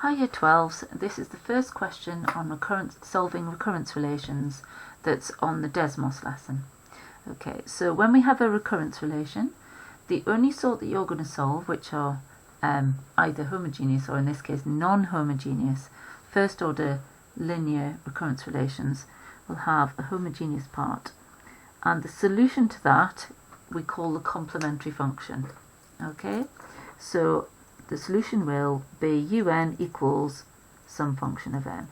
Hi Year 12s, this is the first question on solving recurrence relations that's on the desmos lesson. Okay, so when we have a recurrence relation, the only sort that you're going to solve, which are either homogeneous or in this case non-homogeneous, first order linear recurrence relations, will have a homogeneous part. And the solution to that we call the complementary function. Okay, so the solution will be un equals some function of n.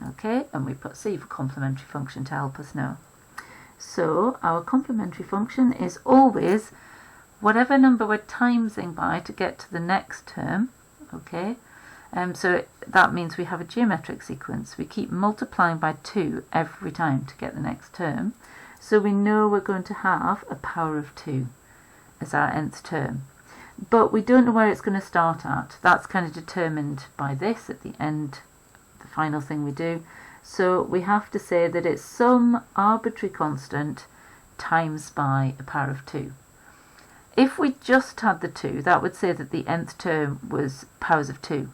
Okay, and we put c for complementary function to help us know. So our complementary function is always whatever number we're timesing by to get to the next term. Okay, so that means we have a geometric sequence. We keep multiplying by 2 every time to get the next term. So we know we're going to have a power of 2 as our nth term. But we don't know where it's going to start at. That's kind of determined by this at the end, the final thing we do. So we have to say that it's some arbitrary constant times by a power of 2. If we just had the 2, that would say that the nth term was powers of 2.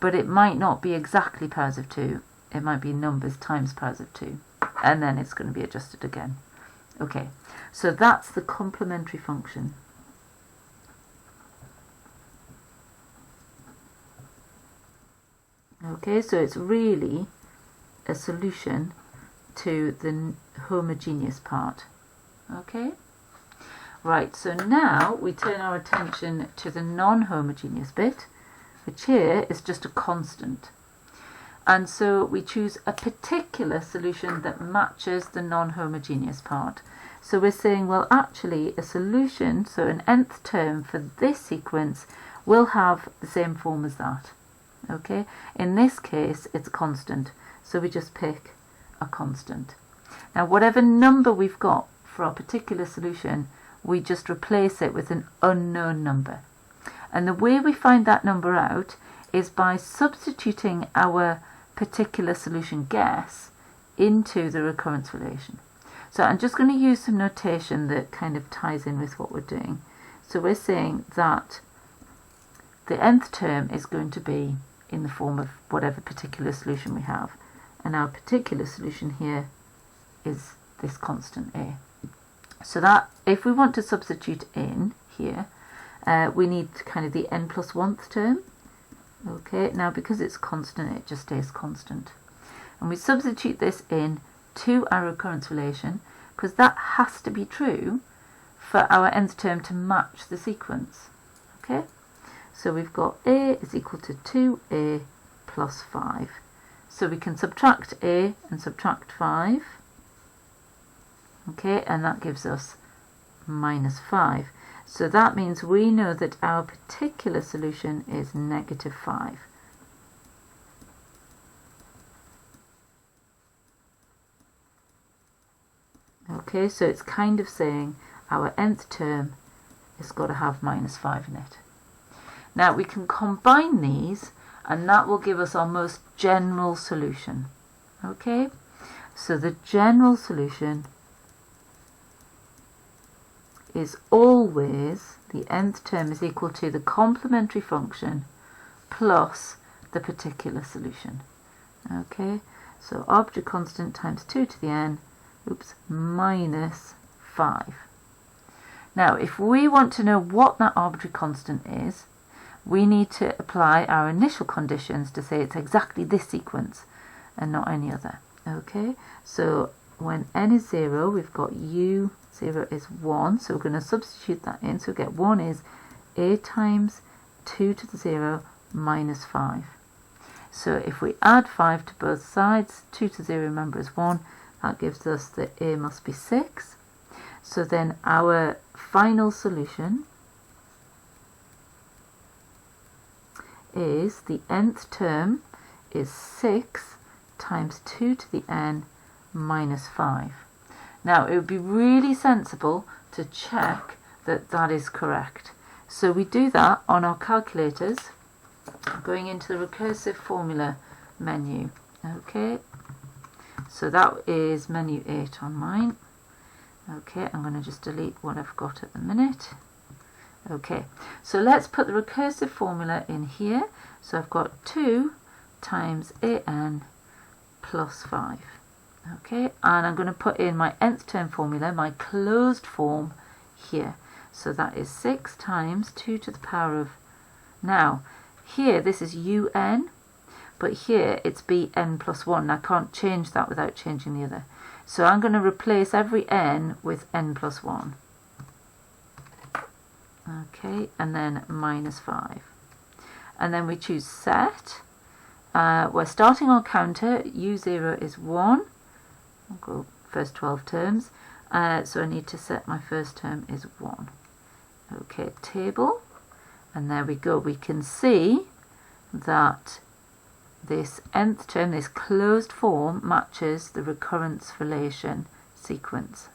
But it might not be exactly powers of 2. It might be numbers times powers of 2. And then it's going to be adjusted again. Okay, so that's the complementary function. Okay, so it's really a solution to the homogeneous part. Okay, right, so now we turn our attention to the non-homogeneous bit, which here is just a constant. And so we choose a particular solution that matches the non-homogeneous part. So we're saying, well, actually a solution, so an nth term for this sequence will have the same form as that. Okay, in this case it's constant, so we just pick a constant. Now whatever number we've got for our particular solution, we just replace it with an unknown number. And the way we find that number out is by substituting our particular solution guess into the recurrence relation. So I'm just going to use some notation that kind of ties in with what we're doing. So we're saying that the nth term is going to be in the form of whatever particular solution we have, and our particular solution here is this constant a. So that if we want to substitute in here, we need kind of the n plus 1th term. Okay, now because it's constant, it just stays constant, and we substitute this in to our recurrence relation, because that has to be true for our nth term to match the sequence. Okay, so we've got a is equal to 2a plus 5. So we can subtract a and subtract 5. Okay, and that gives us minus 5. So that means we know that our particular solution is negative 5. Okay, so it's kind of saying our nth term has got to have minus 5 in it. Now we can combine these and that will give us our most general solution. Okay, so the general solution is always the nth term is equal to the complementary function plus the particular solution. Okay, so arbitrary constant times 2 to the n, minus 5. Now if we want to know what that arbitrary constant is, we need to apply our initial conditions to say it's exactly this sequence and not any other. Okay, so when n is 0, we've got u, 0 is 1, so we're going to substitute that in. So we get 1 is a times 2 to the 0 minus 5. So if we add 5 to both sides, 2 to the 0, remember, is 1, that gives us that a must be 6. So then our final solution is the nth term is 6 times 2 to the n minus 5. Now it would be really sensible to check that that is correct. So we do that on our calculators, going into the recursive formula menu. Okay, so that is menu 8 on mine. Okay, I'm going to just delete what I've got at the minute. Okay, so let's put the recursive formula in here. So I've got 2 times an plus 5. Okay, and I'm going to put in my nth term formula, my closed form here. So that is 6 times 2 to the power of, now here this is un, but here it's bn plus 1. I can't change that without changing the other. So I'm going to replace every n with n plus 1. Okay, and then minus 5. And then we choose set. We're starting our counter. U0 is 1. I'll go first 12 terms. So I need to set my first term is 1. Okay, table. And there we go. We can see that this nth term, this closed form, matches the recurrence relation sequence.